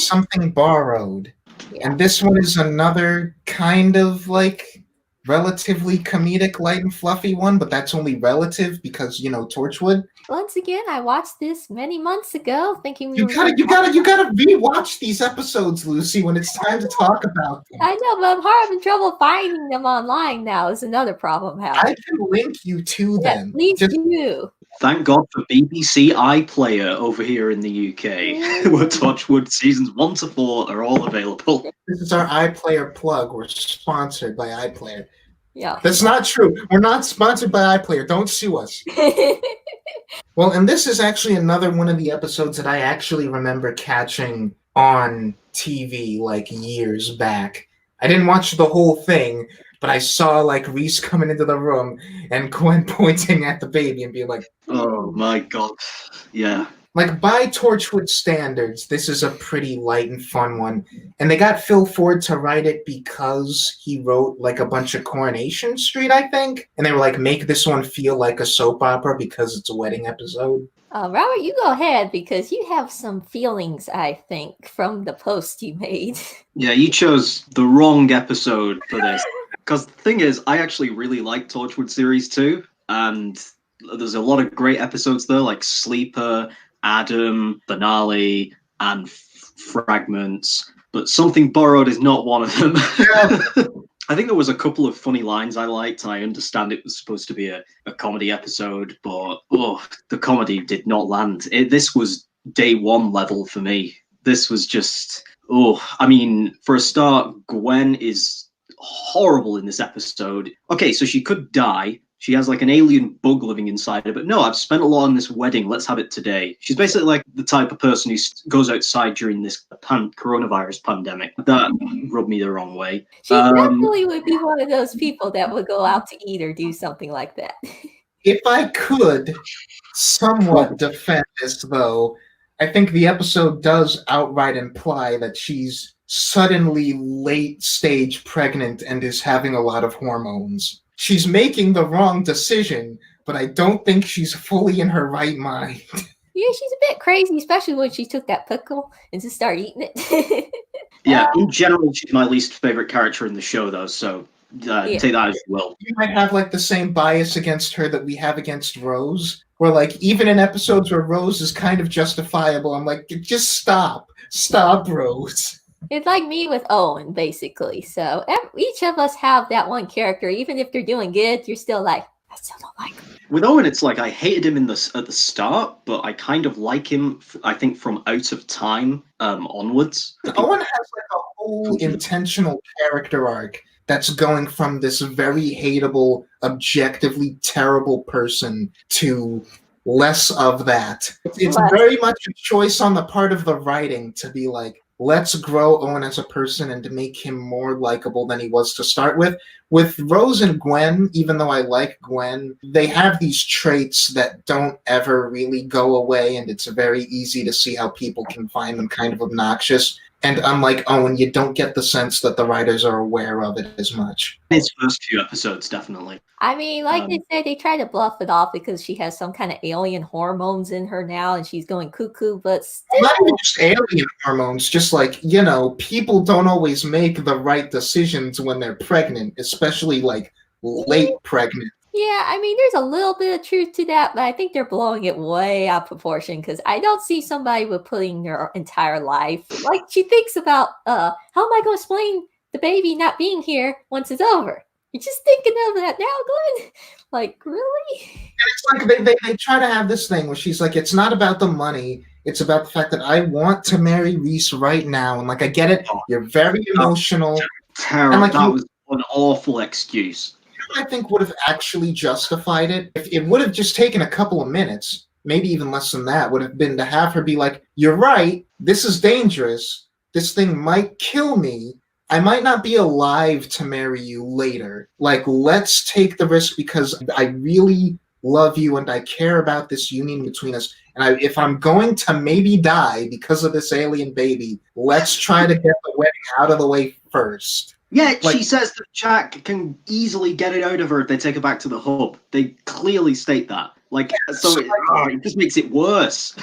Something Borrowed. Yeah. And this one is another kind of like relatively comedic, light and fluffy one, but that's only relative because, Torchwood. Once again, I watched this many months ago, thinking we You were. gotta rewatch these episodes, Lucy, when it's time to talk about them. I know, but I'm having trouble finding them online now. Is another problem. I can link you to them. Please do. Thank God for BBC iPlayer over here in the UK, where Torchwood seasons 1 to 4 are all available. This is our iPlayer plug. We're sponsored by iPlayer. Yeah. That's not true. We're not sponsored by iPlayer. Don't sue us. Well, and this is actually another one of the episodes that I actually remember catching on TV like years back. I didn't watch the whole thing, but I saw like Reese coming into the room and Gwen pointing at the baby and being like, "Oh my God, yeah." Like, by Torchwood standards, this is a pretty light and fun one. And they got Phil Ford to write it because he wrote, like, a bunch of Coronation Street, I think. And they were like, make this one feel like a soap opera because it's a wedding episode. Robert, you go ahead because you have some feelings, I think, from the post you made. Yeah, you chose the wrong episode for this. Because the thing is, I actually really like Torchwood Series 2. And there's a lot of great episodes there, like Sleeper, Adam, Finale, and Fragments, but Something Borrowed is not one of them. I think there was a couple of funny lines I liked, and I understand it was supposed to be a comedy episode, but the comedy did not land. This was day one level for me. This was just, I mean, for a start, Gwen is horrible in this episode. Okay, so she could die. She has like an alien bug living inside her, but no, I've spent a lot on this wedding. Let's have it today. She's basically like the type of person who goes outside during this coronavirus pandemic. That rubbed me the wrong way. She definitely would be one of those people that would go out to eat or do something like that. If I could somewhat defend this, though, I think the episode does outright imply that she's suddenly late stage pregnant and is having a lot of hormones. She's making the wrong decision, but I don't think she's fully in her right mind. Yeah, she's a bit crazy, especially when she took that pickle and just started eating it. Yeah, in general, she's my least favorite character in the show, though, so take that as you will. You might have like the same bias against her that we have against Rose, where like even in episodes where Rose is kind of justifiable, I'm like, just stop, Rose. It's like me with Owen, basically. So each of us have that one character. Even if they're doing good, you're still like, I still don't like him. With Owen, it's like I hated him at the start, but I kind of like him, I think, from Out of Time onwards. Owen has like a whole intentional character arc that's going from this very hateable, objectively terrible person to less of that. It's very much a choice on the part of the writing to be like, let's grow Owen as a person and to make him more likable than he was to start with. With Rose and Gwen, even though I like Gwen, they have these traits that don't ever really go away, and it's very easy to see how people can find them kind of obnoxious. And unlike Owen, you don't get the sense that the writers are aware of it as much. His first few episodes, definitely. I mean, like they said, they try to bluff it off because she has some kind of alien hormones in her now and she's going cuckoo, but still. Not even just alien hormones, just like, people don't always make the right decisions when they're pregnant, especially like late pregnant. Yeah, I mean, there's a little bit of truth to that, but I think they're blowing it way out of proportion because I don't see somebody with putting their entire life. Like, she thinks about, how am I going to explain the baby not being here once it's over? You're just thinking of that now, Glenn? Like, really? And it's like they try to have this thing where she's like, it's not about the money. It's about the fact that I want to marry Reese right now. And, like, I get it. You're very emotional. Terrible. Like, that was an awful excuse. I think would have actually justified it. If it would have just taken a couple of minutes, maybe even less than that, would have been to have her be like, you're right, this is dangerous. This thing might kill me. I might not be alive to marry you later. Like, let's take the risk because I really love you and I care about this union between us. And if I'm going to maybe die because of this alien baby, let's try to get the wedding out of the way first. Yeah, like, she says that Jack can easily get it out of her if they take her back to the hub. They clearly state that. Like, so it just makes it worse.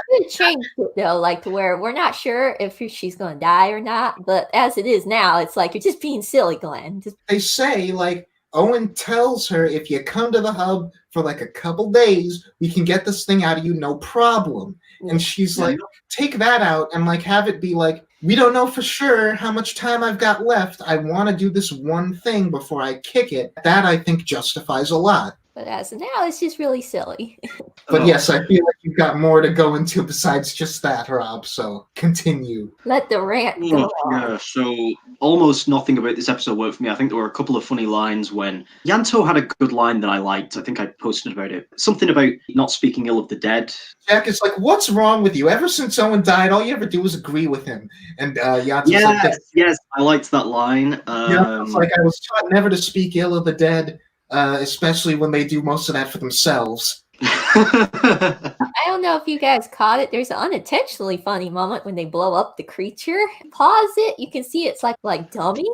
It changed it though, like to where we're not sure if she's going to die or not. But as it is now, it's like you're just being silly, Glenn. They say, like, Owen tells her, if you come to the hub for like a couple days, we can get this thing out of you, no problem. And she's like, take that out and like have it be like, we don't know for sure how much time I've got left. I want to do this one thing before I kick it. That I think justifies a lot. But as of now, it's just really silly. But yes, I feel like you've got more to go into besides just that, Rob. So continue. Let the rant go on. Yeah, so almost nothing about this episode worked for me. I think there were a couple of funny lines when Yanto had a good line that I liked. I think I posted about it. Something about not speaking ill of the dead. Jack is like, what's wrong with you? Ever since Owen died, all you ever do is agree with him. And Yanto's like, yes, I liked that line. Yanto's like, I was taught never to speak ill of the dead. Especially when they do most of that for themselves. I don't know if you guys caught it. There's an unintentionally funny moment when they blow up the creature. Pause it. You can see it's like dummy.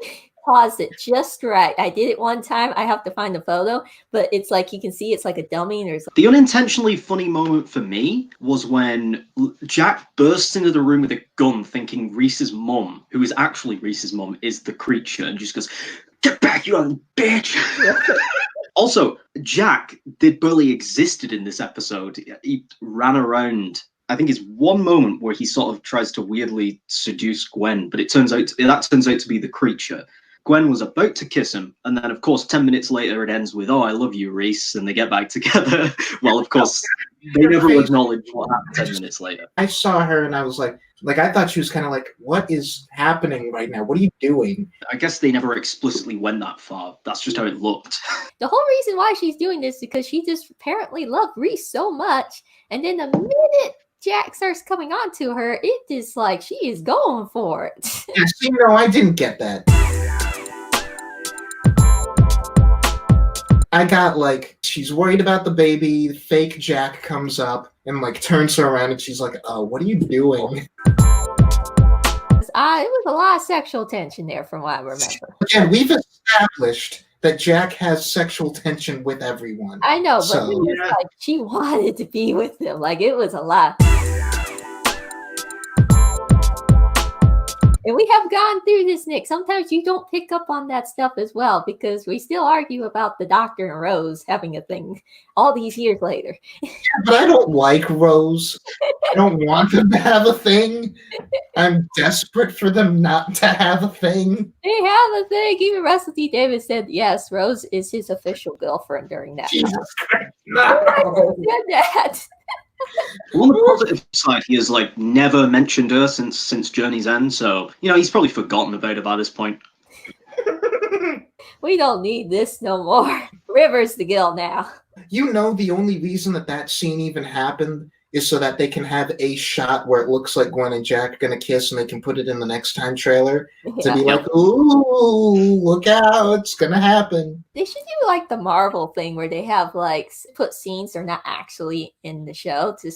Pause it just right. I did it one time. I have to find the photo, but it's like you can see it's like a dummy. And there's the unintentionally funny moment for me was when Jack bursts into the room with a gun, thinking Reese's mum, who is actually Reese's mum, is the creature, and just goes, "Get back, you little bitch!" Also, Jack barely existed in this episode. He ran around. I think it's one moment where he sort of tries to weirdly seduce Gwen, but that turns out to be the creature. Gwen was about to kiss him, and then, of course, 10 minutes later, it ends with, "Oh, I love you, Reese," and they get back together. Well, of course, they never acknowledge what happened 10 minutes later. I saw her, and I was like, I thought she was kind of like, what is happening right now? What are you doing? I guess they never explicitly went that far. That's just how it looked. The whole reason why she's doing this is because she just apparently loved Reese so much, and then the minute Jack starts coming on to her, it is like she is going for it. Yeah, see, no, I didn't get that. I got like, she's worried about the baby, fake Jack comes up and like turns her around and she's like, "Oh, what are you doing?" It was a lot of sexual tension there from what I remember. Again, we've established that Jack has sexual tension with everyone. I know, but it was like she wanted to be with him. Like it was a lot. And we have gone through this, Nick. Sometimes you don't pick up on that stuff as well because we still argue about the Doctor and Rose having a thing all these years later. Yeah, but I don't like Rose. I don't want them to have a thing. I'm desperate for them not to have a thing. They have a thing. Even Russell T. Davis said, yes, Rose is his official girlfriend during that Jesus time. Christ, no. He said that. On the positive side, he has like never mentioned her since Journey's End, so he's probably forgotten about her by this point. We don't need this no more. River's the girl now. The only reason that scene even happened is so that they can have a shot where it looks like Gwen and Jack are gonna kiss, and they can put it in the next time trailer to be like, "Ooh, look out, it's gonna happen." They should do like the Marvel thing where they have like put scenes they're not actually in the show to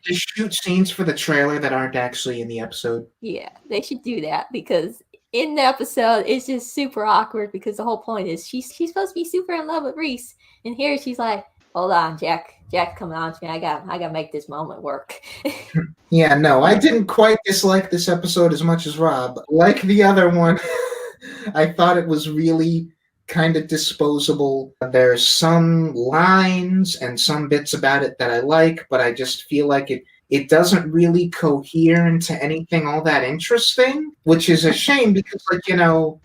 just shoot scenes for the trailer that aren't actually in the episode. Yeah, they should do that because in the episode it's just super awkward because the whole point is she's supposed to be super in love with Reese, and here she's like, "Hold on, Jack coming on to me. I gotta make this moment work." Yeah, no, I didn't quite dislike this episode as much as Rob. Like the other one, I thought it was really kind of disposable. There's some lines and some bits about it that I like, but I just feel like it doesn't really cohere into anything all that interesting, which is a shame because,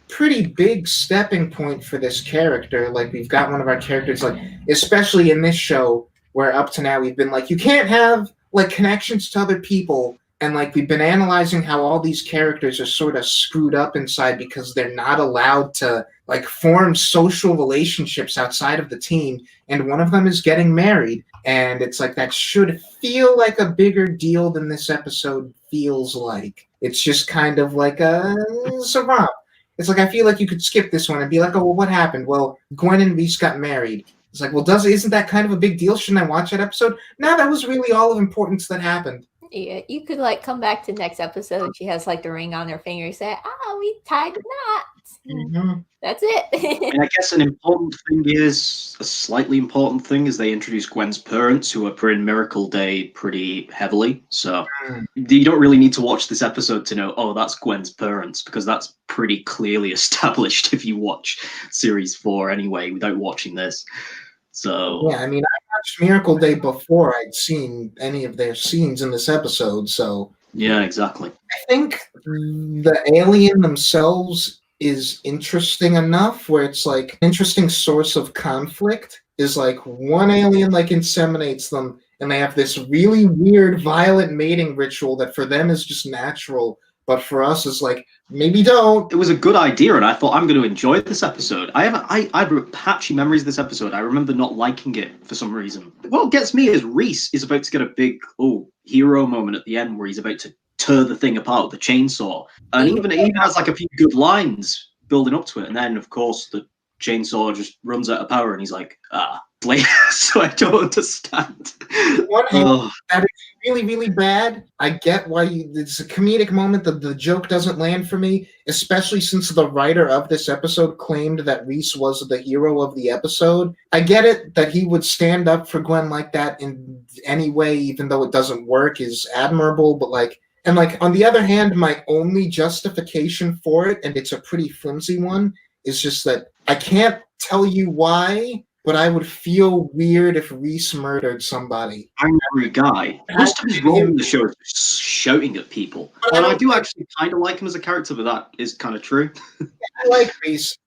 pretty big stepping point for this character. Like, we've got one of our characters, like, especially in this show, where up to now we've been like, you can't have, like, connections to other people. And, like, we've been analyzing how all these characters are sort of screwed up inside because they're not allowed to, like, form social relationships outside of the team. And one of them is getting married. And it's like, that should feel like a bigger deal than this episode feels like. It's just kind of like a Rob. It's like, I feel like you could skip this one and be like, "Oh, well, what happened?" Well, Gwen and Reese got married. It's like, well, isn't that kind of a big deal? Shouldn't I watch that episode? No, that was really all of importance that happened. Yeah, you could like come back to next episode and she has like the ring on her finger and say, "Oh, we tied the knot." Mhm. That's it. And I guess a slightly important thing is they introduced Gwen's parents, who appear in Miracle Day pretty heavily. So you don't really need to watch this episode to know, oh, that's Gwen's parents, because that's pretty clearly established if you watch series 4 anyway, without watching this. So Yeah, I mean, I watched Miracle Day before I'd seen any of their scenes in this episode, so yeah, exactly. I think the alien themselves is interesting enough where it's like an interesting source of conflict is like one alien like inseminates them and they have this really weird violent mating ritual that for them is just natural, but for us is like maybe don't. It was a good idea, and I thought I'm going to enjoy this episode. I have patchy memories of this episode. I remember not liking it for some reason. What gets me is Reese is about to get a big hero moment at the end where he's about to tear the thing apart with the chainsaw, and even has like a few good lines building up to it, and then of course the chainsaw just runs out of power, and he's like, so I don't understand. That is really, really bad. I get why it's a comedic moment. The joke doesn't land for me, especially since the writer of this episode claimed that Reese was the hero of the episode. I get it that he would stand up for Gwen like that in any way, even though it doesn't work, is admirable, but on the other hand, my only justification for it, and it's a pretty flimsy one, is just that I can't tell you why, but I would feel weird if Reese murdered somebody. Angry guy. Most of his role in the show is shouting at people. And I do actually kind of like him as a character, but that is kind of true. I like Reese.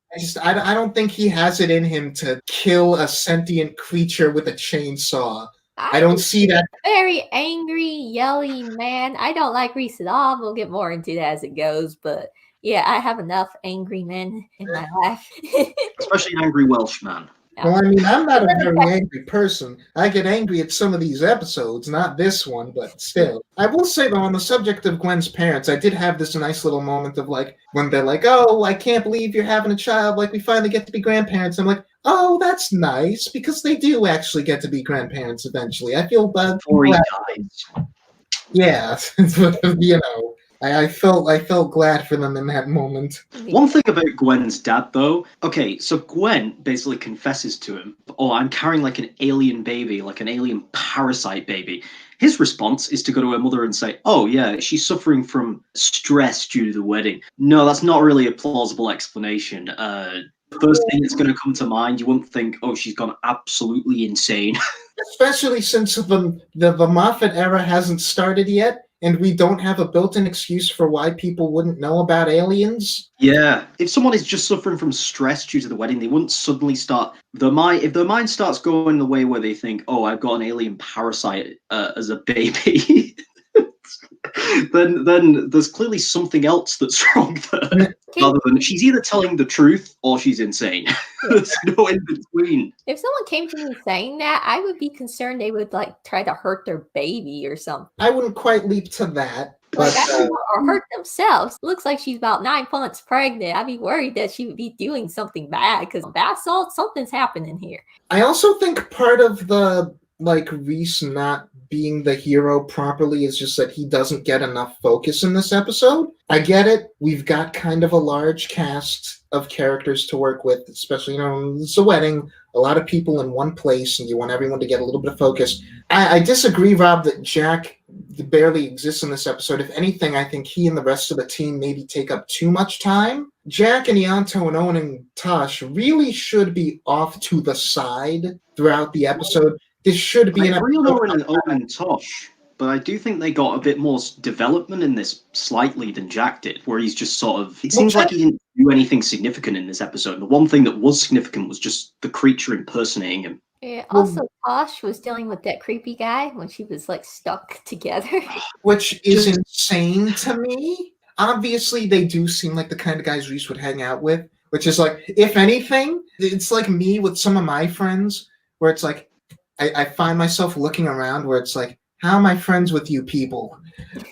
I don't think he has it in him to kill a sentient creature with a chainsaw. I don't see that. Very angry, yelly man. I don't like Reese at all. We'll get more into that as it goes, but yeah, I have enough angry men in my life. Especially an angry Welsh man. Well, I mean, I'm not a very angry person. I get angry at some of these episodes, not this one, but still. I will say, though, on the subject of Gwen's parents, I did have this nice little moment of, like, when they're like, oh, I can't believe you're having a child, like, we finally get to be grandparents. I'm like, oh, that's nice, because they do actually get to be grandparents eventually. I feel bad. Before he dies. Yeah, you know. I felt glad for them in that moment. One thing about Gwen's dad, though, okay, so Gwen basically confesses to him, oh, I'm carrying like an alien baby, like an alien parasite baby. His response is to go to her mother and say, oh, yeah, she's suffering from stress due to the wedding. No, that's not really a plausible explanation. First thing that's going to come to mind, you won't think, oh, she's gone absolutely insane. Especially since the Moffat era hasn't started yet. And we don't have a built-in excuse for why people wouldn't know about aliens. Yeah. If someone is just suffering from stress due to the wedding, they wouldn't suddenly start... If their mind starts going the way where they think, oh, I've got an alien parasite as a baby... then there's clearly something else that's wrong there. Rather than she's either telling the truth or she's insane. There's no in between. If someone came to me saying that, I would be concerned they would like try to hurt their baby or something. I wouldn't quite leap to that. But, or hurt themselves. Looks like she's about 9 months pregnant. I'd be worried that she would be doing something bad because bath salt, something's happening here. I also think part of the Reese not being the hero properly is just that he doesn't get enough focus in this episode. I get it. We've got kind of a large cast of characters to work with, especially, it's a wedding, a lot of people in one place, and you want everyone to get a little bit of focus. I disagree, Rob, that Jack barely exists in this episode. If anything, I think he and the rest of the team maybe take up too much time. Jack and Ianto and Owen and Tosh really should be off to the side throughout the episode. This should be an episode. I Owen and Tosh, but I do think they got a bit more development in this slightly than Jack did, where he's just sort of... It seems like he didn't do anything significant in this episode. The one thing that was significant was just the creature impersonating him. Yeah, also, Tosh was dealing with that creepy guy when she was, stuck together. Which is insane to me. Obviously, they do seem like the kind of guys Reese would hang out with, which is if anything, it's like me with some of my friends, where it's I find myself looking around where it's how am I friends with you people?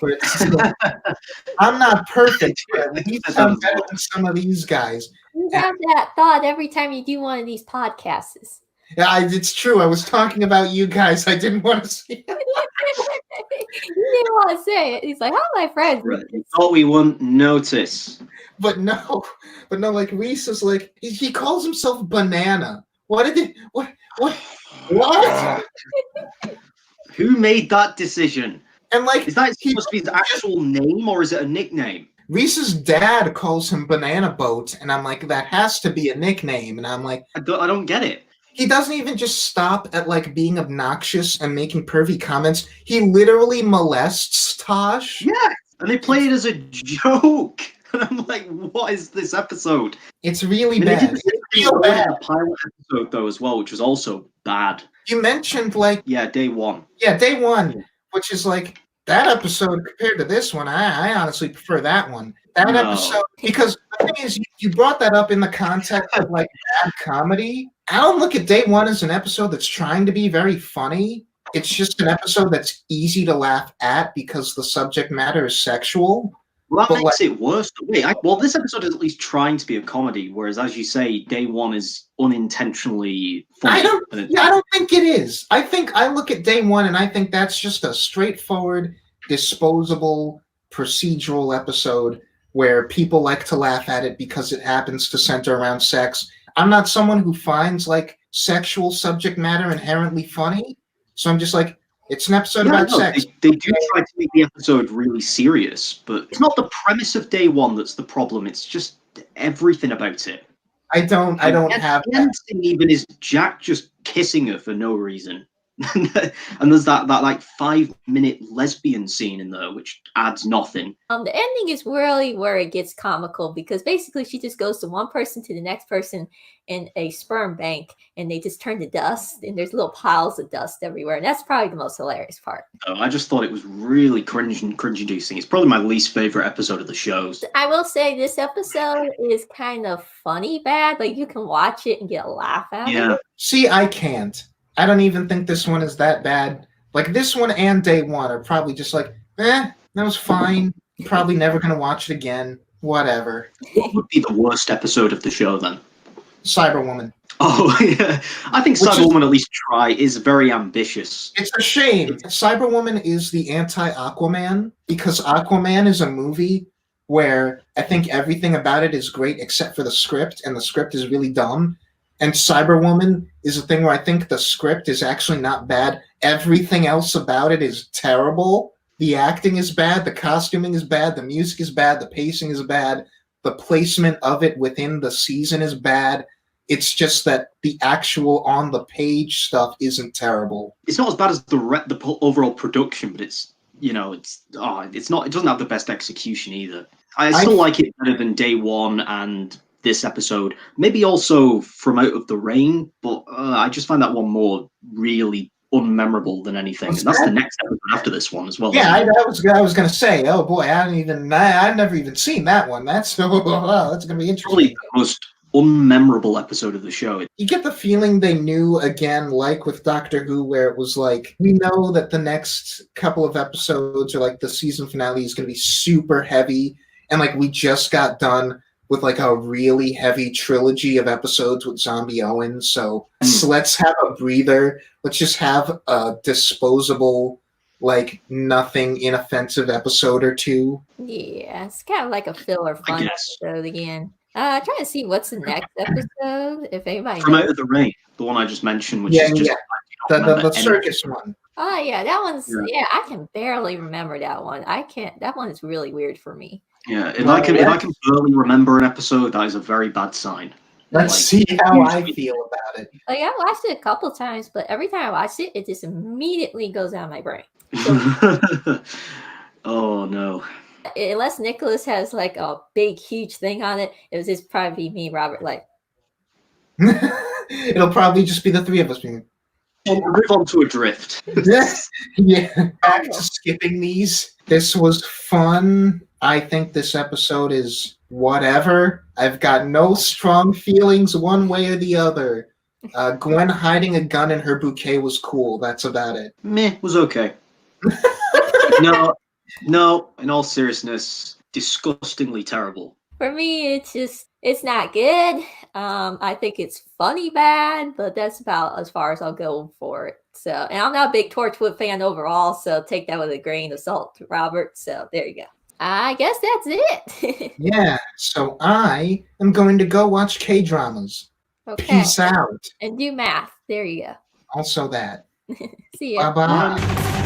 Where it's I'm not perfect, but at least I'm better than some of these guys. You have that thought every time you do one of these podcasts. Yeah, it's true. I was talking about you guys. I didn't want to say it. You didn't want to say it. He's like, how am I friends? Right. Thought we wouldn't notice. but no, like Reese is like he calls himself Banana. What did he? What? Who made that decision? And like, Is that supposed to be his actual name or is it a nickname? Reese's dad calls him Banana Boat, and I'm like, that has to be a nickname. And I'm like, I don't get it. he doesn't even just stop at like being obnoxious and making pervy comments. He literally molests Tosh. Yeah, and they play it as a joke. And I'm like, what is this episode? It's really They did bad. the same It's thing real in bad. the pilot episode though as well, which was also bad. You mentioned like Day one. Yeah, day one, which is like that episode compared to this one. I honestly prefer that one. That No. episode, because the thing is, you brought that up in the context of like bad comedy. I don't look at day one as an episode that's trying to be very funny. It's just an episode that's easy to laugh at because the subject matter is sexual. Well, that But, makes it worse. Wait, well, this episode is at least trying to be a comedy, whereas, as you say, day one is unintentionally funny. I don't think it is. I look at day one and I think that's just a straightforward, disposable, procedural episode where people like to laugh at it because it happens to center around sex. I'm not someone who finds like sexual subject matter inherently funny, so I'm just like, it's an episode about sex. They do try to make the episode really serious, but it's not the premise of day one that's the problem. It's just everything about it. I don't have the end thing even is Jack just kissing her for no reason. And there's that like 5-minute lesbian scene in there which adds nothing. The ending is really where it gets comical because basically she just goes to one person to the next person in a sperm bank and they just turn to dust and there's little piles of dust everywhere, and that's probably the most hilarious part. I just thought it was really cringe-inducing. It's probably my least favorite episode of the show. I will say this episode is kind of funny bad. Like you can watch it and get a laugh out of it. See, I can't. I don't even think this one is that bad. Like, this one and day one are probably just like, that was fine. Probably never going to watch it again. Whatever. What would be the worst episode of the show, then? Cyberwoman. Oh, yeah. I think Cyberwoman at least is very ambitious. It's a shame. Cyberwoman is the anti-Aquaman, because Aquaman is a movie where I think everything about it is great except for the script, and the script is really dumb. And Cyberwoman is a thing where I think the script is actually not bad. Everything else about it is terrible. The acting is bad. The costuming is bad. The music is bad. The pacing is bad. The placement of it within the season is bad. It's just that the actual on-the-page stuff isn't terrible. It's not as bad as the overall production, but it's not. It doesn't have the best execution either. I still like it better than day one and this episode, maybe also From Out of the Rain, but I just find that one more really unmemorable than anything. And that's the next episode after this one as well. Yeah, I was going to say, oh boy, I've never even seen that one. That's going to be interesting. Probably the most unmemorable episode of the show. You get the feeling they knew, again, like with Doctor Who, where it was like, we know that the next couple of episodes or like the season finale is going to be super heavy, and like we just got done with like a really heavy trilogy of episodes with Zombie Owen. So let's have a breather. Let's just have a disposable, like nothing inoffensive episode or two. Yeah, it's kind of like a filler fun episode again. Trying to see what's the next episode. If anybody From Out of the Rain, the one I just mentioned, which is just the circus one. Oh yeah, that one's I can barely remember that one. That one is really weird for me. Yeah, if I can barely remember an episode, that is a very bad sign. Let's see how I feel about it. Like I watched it a couple times, but every time I watch it, it just immediately goes out of my brain. Oh no. Unless Nicholas has like a big, huge thing on it, it was just probably me, Robert. Like, it'll probably just be the three of us being. We'll move on to Adrift. Yeah, back to skipping these. This was fun. I think this episode is whatever. I've got no strong feelings one way or the other. Gwen hiding a gun in her bouquet was cool. That's about it. Meh, was okay. No, in all seriousness, disgustingly terrible. For me, it's not good. I think it's funny bad, but that's about as far as I'll go for it. So, and I'm not a big Torchwood fan overall, so take that with a grain of salt, Robert. So there you go. I guess that's it. Yeah, so I am going to go watch K-dramas. Okay. Peace out. And do math. There you go. Also that. See ya. Bye-bye. Bye.